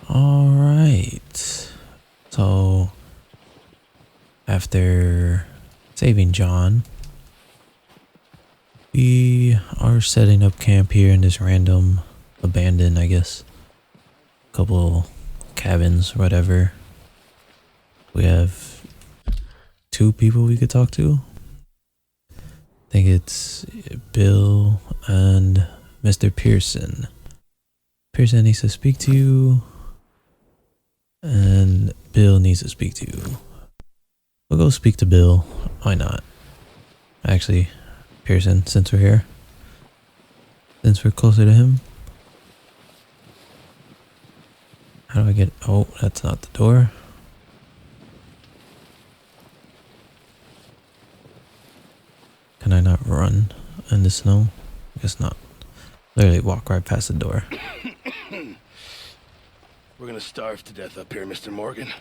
All right. So after saving John, we are setting up camp here in this random abandoned, I guess, couple cabins, whatever. We have 2 people we could talk to. I think it's Bill and Mr. Pearson. Pearson needs to speak to you, and Bill needs to speak to you. We'll go speak to Bill. Why not? Actually, Pearson, since we're here, since we're closer to him. How do I get... Oh, that's not the door. Can I not run in the snow? Guess not. Literally walk right past the door. We're gonna starve to death up here, Mr. Morgan.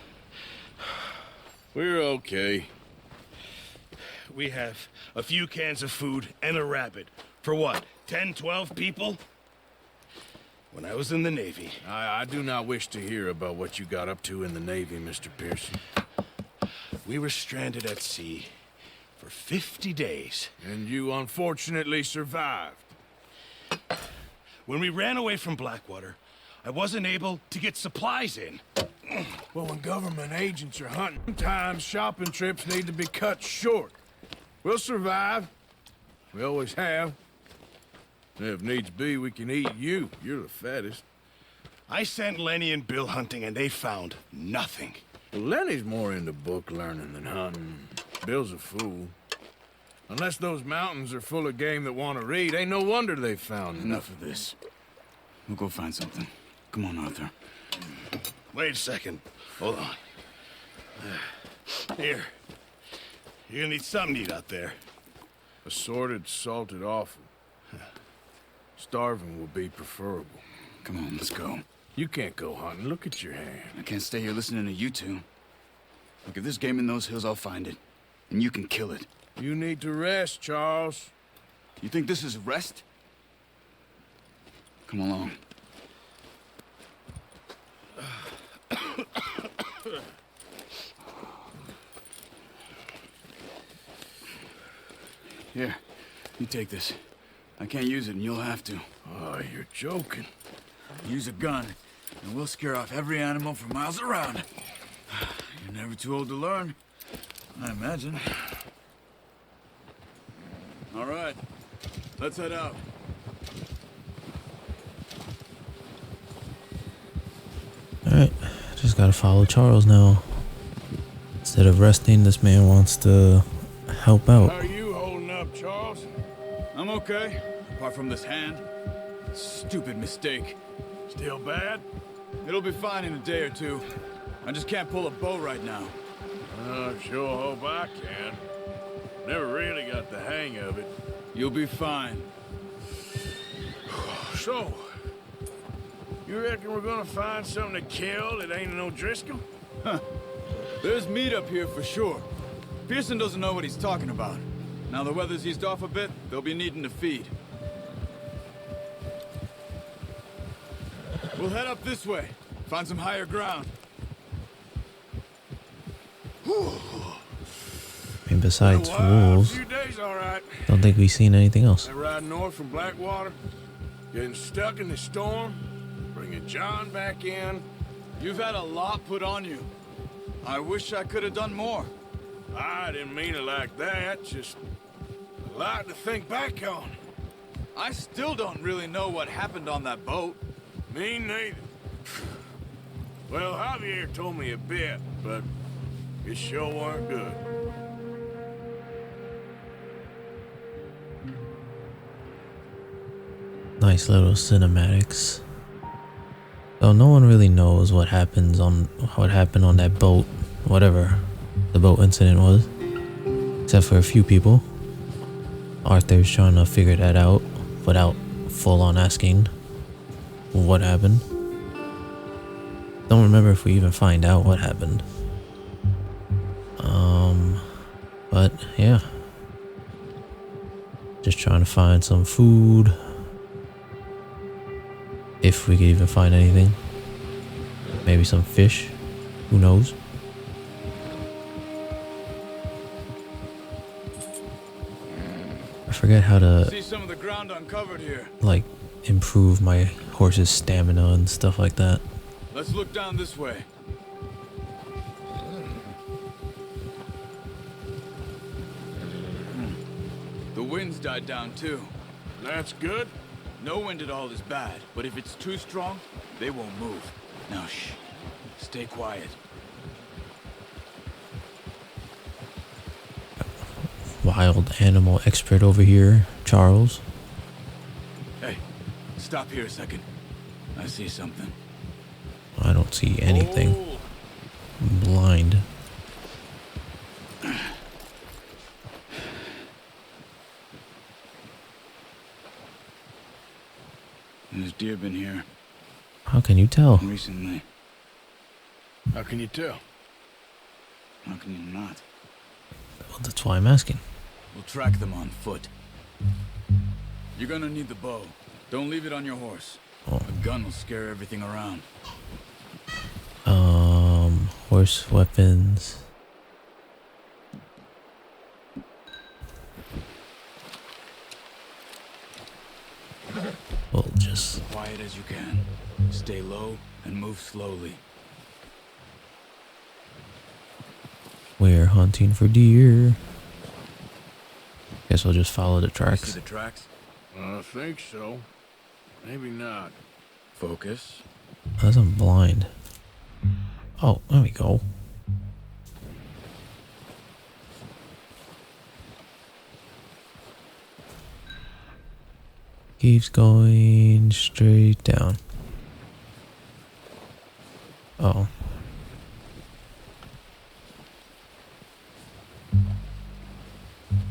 We're okay. We have a few cans of food and a rabbit. For what, 10, 12 people? When I was in the Navy... I do not wish to hear about what you got up to in the Navy, Mr. Pearson. We were stranded at sea for 50 days. And you unfortunately survived. When we ran away from Blackwater, I wasn't able to get supplies in. Well, when government agents are hunting, sometimes shopping trips need to be cut short. We'll survive. We always have. If needs be, we can eat you. You're the fattest. I sent Lenny and Bill hunting, and they found nothing. Well, Lenny's more into book learning than hunting. Bill's a fool. Unless those mountains are full of game that want to read, ain't no wonder they found Enough of this. We'll go find something. Come on, Arthur. Wait a second. Hold on. Here. You're gonna need something to eat out there. Assorted, salted offal. Starving will be preferable. Come on, let's go. You can't go hunting. Look at your hand. I can't stay here listening to you two. Look, if there's game in those hills, I'll find it. And you can kill it. You need to rest, Charles. You think this is rest? Come along. Here, you take this. I can't use it, and you'll have to. Oh, you're joking. Use a gun, and we'll scare off every animal for miles around. You're never too old to learn, I imagine. All right, let's head out. Alright, just gotta follow Charles now. Instead of resting, this man wants to help out. How are you holding up, Charles? I'm okay, apart from this hand. Stupid mistake. Still bad? It'll be fine in a day or two. I just can't pull a bow right now. Sure hope I can. Never really got the hang of it. You'll be fine. So, you reckon we're gonna find something to kill that ain't no Driscoll? There's meat up here for sure. Pearson doesn't know what he's talking about. Now the weather's eased off a bit, they'll be needing to feed. We'll head up this way. Find some higher ground. And besides Been a while, wolves, a few days, all right. don't think we've seen anything else. I ride north from Blackwater, getting stuck in the storm, bringing John back in. You've had a lot put on you. I wish I could have done more. I didn't mean it like that, just a lot to think back on. I still don't really know what happened on that boat. Me neither. Well, Javier told me a bit, but it sure weren't good. Nice little cinematics. So no one really knows what happened on that boat, whatever the boat incident was, except for a few people. Arthur's trying to figure that out without full on asking what happened. Don't remember if we even find out what happened. But yeah, just trying to find some food. If we could even find anything. Maybe some fish. Who knows? I forget how to See some of the ground uncovered here. like improve my horse's stamina and stuff like that. Let's look down this way. The wind's died down too. That's good. No wind at all is bad, but if it's too strong, they won't move. Now shh. Stay quiet. Wild animal expert over here, Charles. Hey, stop here a second. I see something. I don't see anything. Oh, I'm blind. there's deer been here How can you tell? recently. How can you tell? How can you not? Well, that's why I'm asking. We'll track them on foot. You're gonna need the bow. Don't leave it on your horse. Oh. A gun will scare everything around. Horse weapons. Well, just Quiet as you can. Stay low and move slowly. we're hunting for deer. Guess we'll just follow the You see tracks. the tracks? I think so. Maybe not. Focus. Unless I'm blind. Oh, there we go. Keeps going straight down. Oh.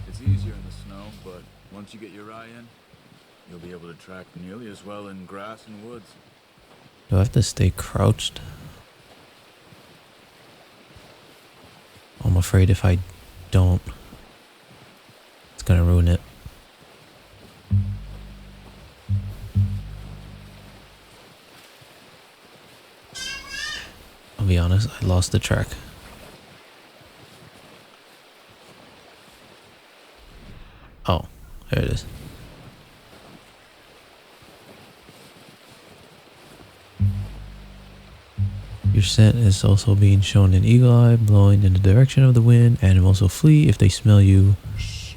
It's easier in the snow, but once you get your eye in, you'll be able to track nearly as well in grass and woods. Do I have to stay crouched? I'm afraid if I don't, it's gonna ruin it. I'll be honest, I lost the track. Oh, there it is. Your scent is also being shown in eagle eye, blowing in the direction of the wind. Animals will flee if they smell you. Shh.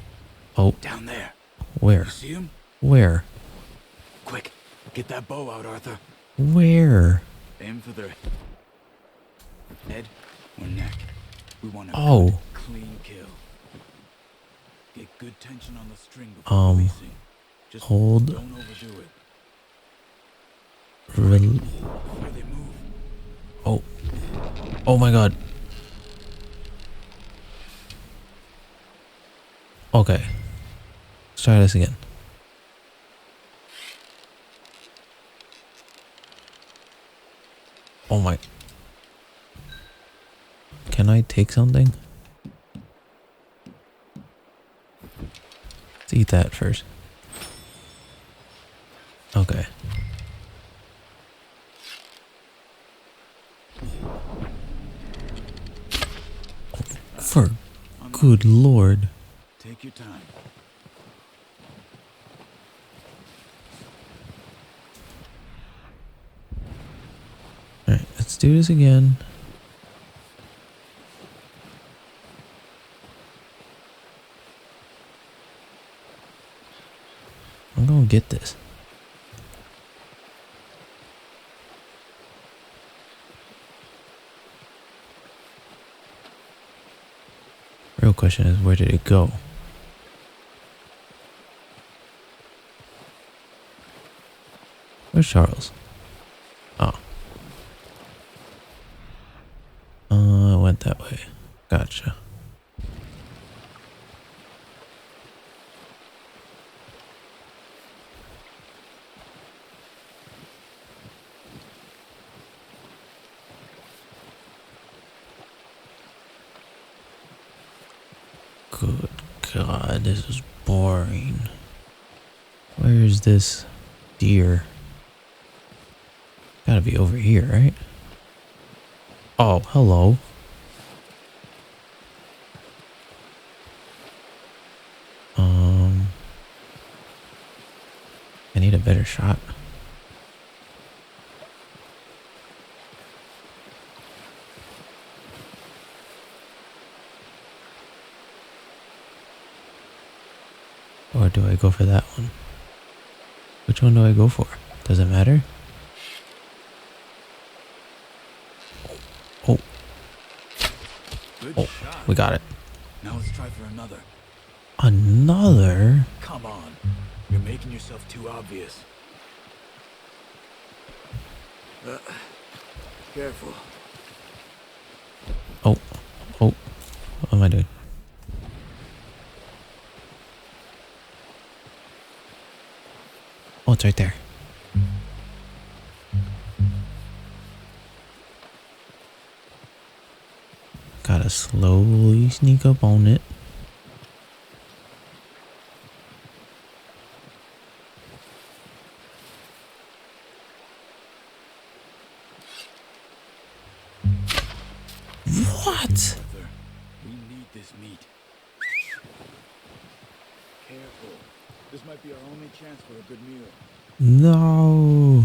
Oh, Down there. where? You see him? Where? Quick, get that bow out, Arthur. Where? Aim for their head or neck. We want a Oh. good, clean kill. Get good tension on the string before releasing. Just hold. don't overdo it. Rel Before they move. oh. Oh my god. Okay. Let's try this again. Oh my. Can I take something? Let's eat that first. Okay. For good lord. Take your time. Alright, let's do this again. I'm gonna get this. Real question is, where did it go? Where's Charles? Oh. It went that way. Gotcha. Good God, this is boring. Where is this deer? Gotta be over here, right? Oh, hello. I need a better shot. Or do I go for that one? Which one do I go for? Does it matter? Oh, Good oh, shot. we got it. Now let's try for another. Another? Come on. You're making yourself too obvious. Careful. Oh, oh, what am I doing? Oh, it's right there. Gotta slowly sneak up on it. What? We need this meat. Careful. This might be our only chance for a good meal. No.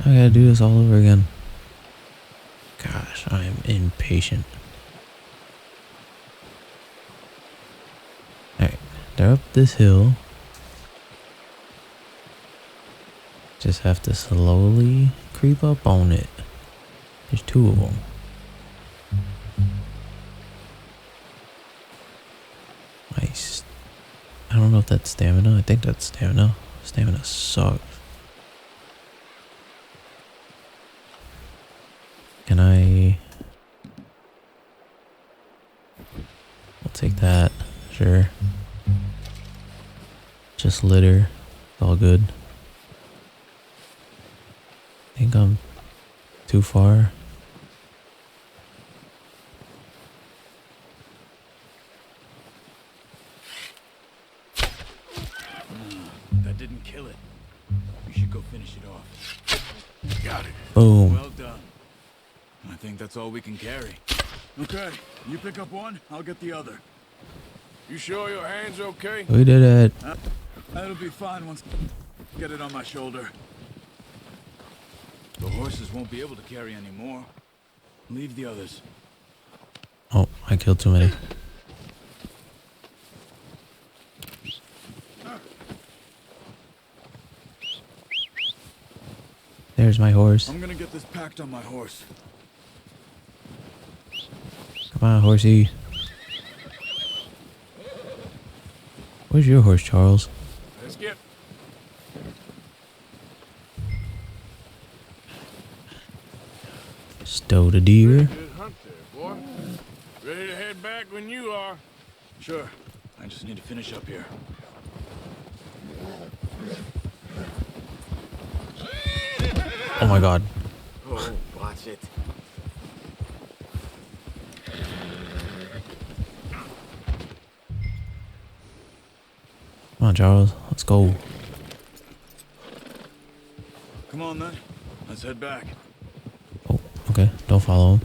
I gotta do this all over again. Gosh, I am impatient. Alright, they're up this hill. Just have to slowly creep up on it. There's two of them. Nice. I don't know if that's stamina. I think that's stamina. Stamina sucks. Can I... I'll take that. Sure. Just litter. It's all good. I think I'm too far. That didn't kill it. We should go finish it off. Got it. Boom. Well done. I think that's all we can carry. Okay, you pick up one, I'll get the other. You sure your hand's okay? We did it. That'll be fine once I get it on my shoulder. The horses won't be able to carry any more. Leave the others. Oh, I killed too many. There's my horse. I'm gonna get this packed on my horse. Come on, horsey. Where's your horse, Charles? Let's get... Stow the deer. Good hunt there, boy. Ready to head back when you are. Sure. I just need to finish up here. Oh my god. Oh, watch it. Come on, Charles. Let's go. Come on then. Let's head back. Oh, okay. Don't follow him.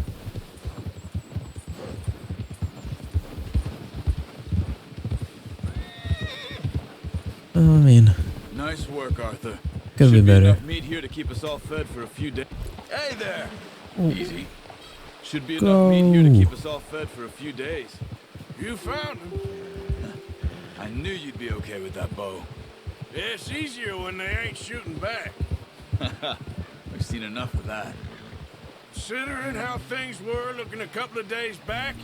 I mean, Nice work, Arthur. could be Should better. enough meat here to keep us all fed for a few days. Hey there! Easy. Should be enough meat here to keep us all fed for a few days. You found him. I knew you'd be okay with that bow. It's easier when they ain't shooting back. We've seen enough of that. Considering how things were looking a couple of days back,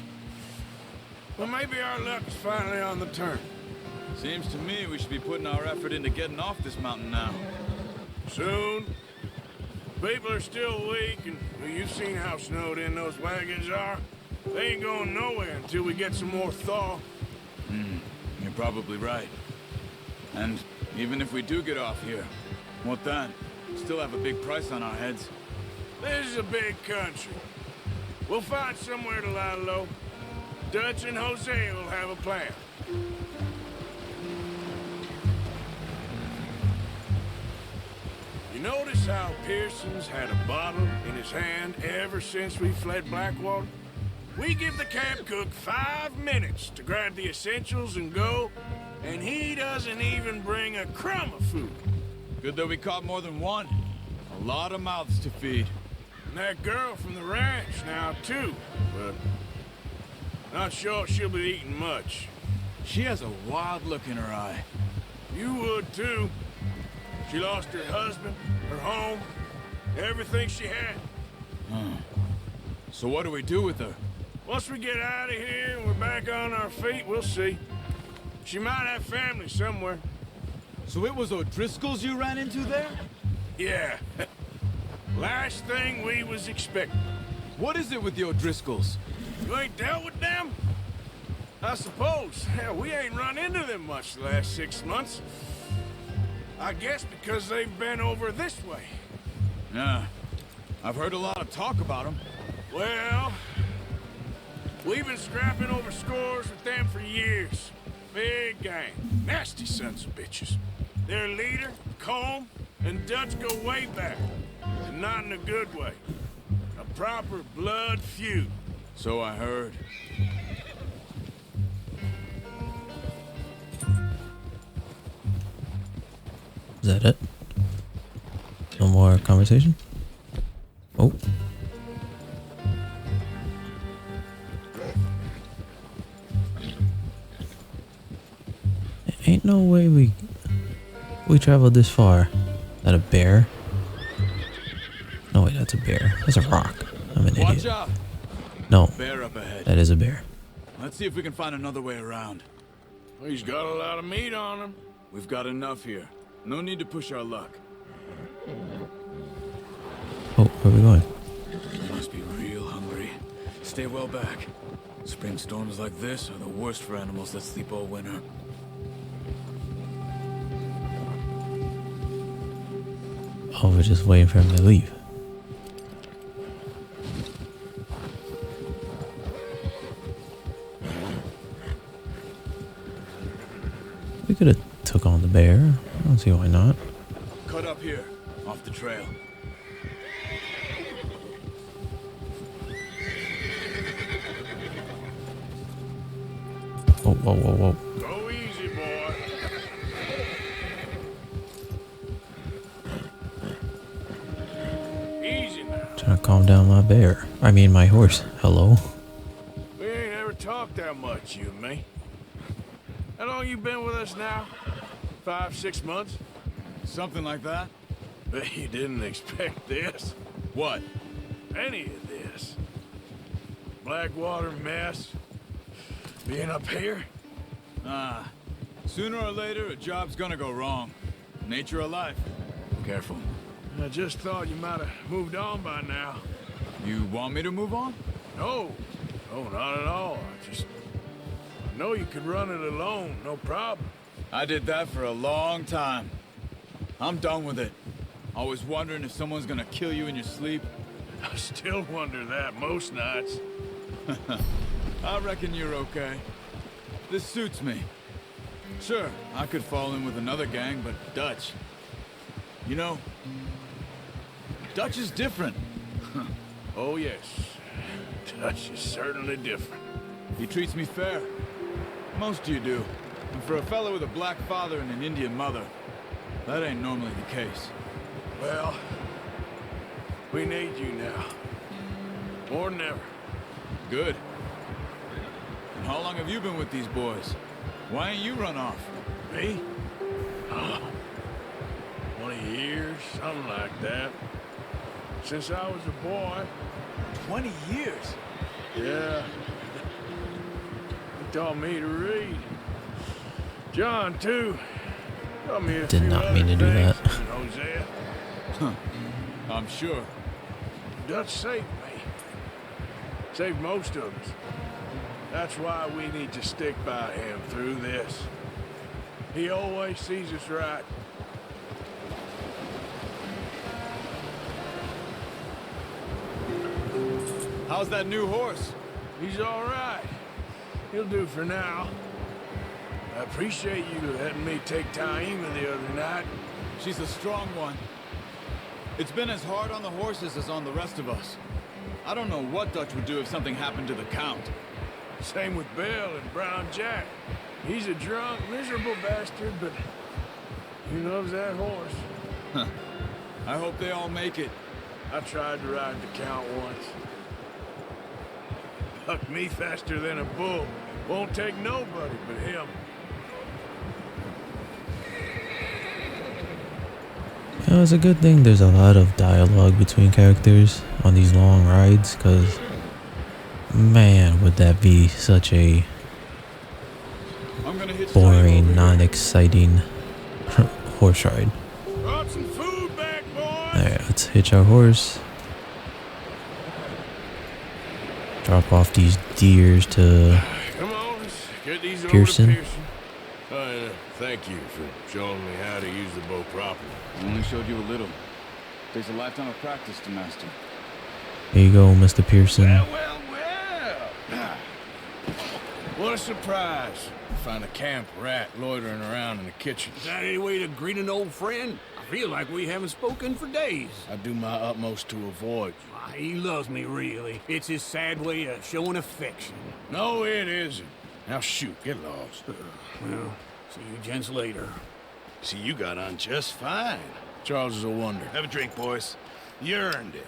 well, maybe our luck is finally on the turn. Seems to me we should be putting our effort into getting off this mountain now. Soon. People are still weak, and well, you've seen how snowed in those wagons are. They ain't going nowhere until we get some more thaw. You're probably right. And even if we do get off here, what then? Still have a big price on our heads. This is a big country. We'll find somewhere to lie low. Dutch and Jose will have a plan. You notice how Pearson's had a bottle in his hand ever since we fled Blackwater? We give the camp cook 5 minutes to grab the essentials and go, and he doesn't even bring a crumb of food. Good that we caught more than one. A lot of mouths to feed. And that girl from the ranch now, too, but not sure she'll be eating much. She has a wild look in her eye. You would, too. She lost her husband, her home, everything she had. So what do we do with her? Once we get out of here and we're back on our feet, we'll see. She might have family somewhere. So it was O'Driscoll's you ran into there? Yeah. Last thing we was expecting. What is it with the O'Driscolls? You ain't dealt with them? I suppose. Hell, we ain't run into them much the last 6 months. I guess because they've been over this way. Yeah. I've heard a lot of talk about them. Well, we've been scrapping over scores with them for years. Big gang. Nasty sons of bitches. Their leader, Combe, and Dutch go way back. And not in a good way. A proper blood feud. So I heard. Is that it? No more conversation? Oh. Ain't no way we traveled this far. Is that a bear? No, wait, that's a bear. That's a rock. I'm an Watch idiot. out! No, Bear up ahead. that is a bear. Let's see if we can find another way around. He's got a lot of meat on him. We've got enough here. No need to push our luck. Oh, where are we going? You must be real hungry. Stay well back. Spring storms like this are the worst for animals that sleep all winter. Oh, we're just waiting for him to leave. We could have took on the bear. I don't see why not. Cut up here, off the trail. Whoa, whoa, whoa, whoa. Go easy, boy. Easy now. Trying to calm down my bear. I mean, my horse. Hello? We ain't ever talked that much, you and me. How long you been with us now? 5, 6 months? Something like that? Bet you didn't expect this. What? Any of this. Blackwater mess. Being up here? Sooner or later, a job's gonna go wrong. Nature of life. Careful. I just thought you might have moved on by now. You want me to move on? No. No, not at all. I know you could run it alone, no problem. I did that for a long time. I'm done with it. Always wondering if someone's gonna kill you in your sleep. I still wonder that most nights. I reckon you're okay. This suits me. Sure, I could fall in with another gang, but Dutch... You know, Dutch is different. Oh, yes. Dutch is certainly different. He treats me fair. Most of you do. And for a fellow with a black father and an Indian mother, that ain't normally the case. Well, we need you now. More than ever. Good. And how long have you been with these boys? Why ain't you run off? Me? 20 years, something like that. Since I was a boy. 20 years? Yeah. He taught me to read. John, too. Taught me a Did few not other mean to do things, that. Hosea. I'm sure. Dutch saved me. Saved most of us. That's why we need to stick by him through this. He always sees us right. How's that new horse? He's all right. He'll do for now. I appreciate you letting me take Taima the other night. She's a strong one. It's been as hard on the horses as on the rest of us. I don't know what Dutch would do if something happened to the Count. Same with Bill and Brown Jack. He's a drunk, miserable bastard, but he loves that horse. I hope they all make it. I tried to ride the Count once. Bucked me faster than a bull. Won't take nobody but him. You know, it's a good thing there's a lot of dialogue between characters on these long rides, because man, would that be such a I'm gonna hitch boring, non-exciting horse ride. Brought some food back, boys. Alright, let's hitch our horse. Drop off these deers to Come on, let's get these Pearson. over to Pearson. Thank you for showing me how to use the bow properly. I only showed you a little. Takes a lifetime of practice to master. Here you go, Mr. Pearson. Well. What a surprise. Find a camp rat loitering around in the kitchen. Is that any way to greet an old friend? I feel like we haven't spoken for days. I do my utmost to avoid you. Why, he loves me, really. It's his sad way of showing affection. No, it isn't. Now shoot, get lost. Well, see you gents later. See, you got on just fine. Charles is a wonder. Have a drink, boys. You earned it.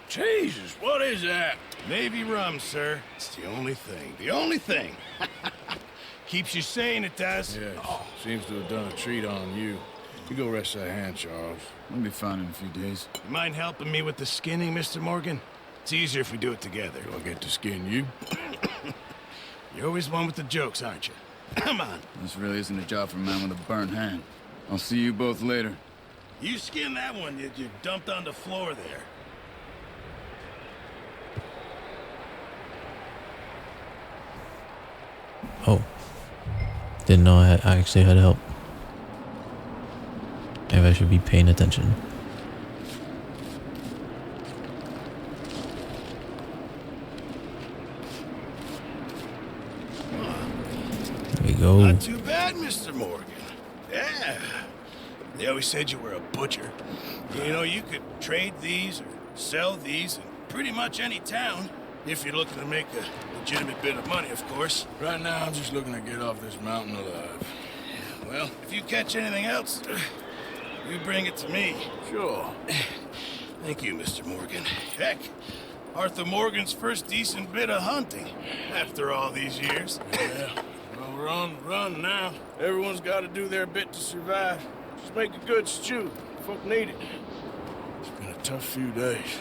Jesus, what is that? Maybe rum, sir. It's the only thing. The only thing. Keeps you sane, it does. Yes, seems to have done a treat on you. You go rest that hand, Charles. I'll be fine in a few days. You mind helping me with the skinning, Mr. Morgan? It's easier if we do it together. Do I get to skin you? You're always one with the jokes, aren't you? Come on. This really isn't a job for a man with a burnt hand. I'll see you both later. You skin that one you dumped on the floor there. Oh. Didn't know I actually had help. Maybe I should be paying attention. There we go. Not too bad, Mr. Morgan. Yeah. They always said you were a butcher. You know, you could trade these or sell these in pretty much any town. If you're looking to make a legitimate bit of money, of course. Right now, I'm just looking to get off this mountain alive. Well, if you catch anything else, you bring it to me. Sure. Thank you, Mr. Morgan. Heck, Arthur Morgan's first decent bit of hunting after all these years. Yeah. Well, we're on the run now. Everyone's got to do their bit to survive. Just make a good stew. Folk need it. It's been a tough few days.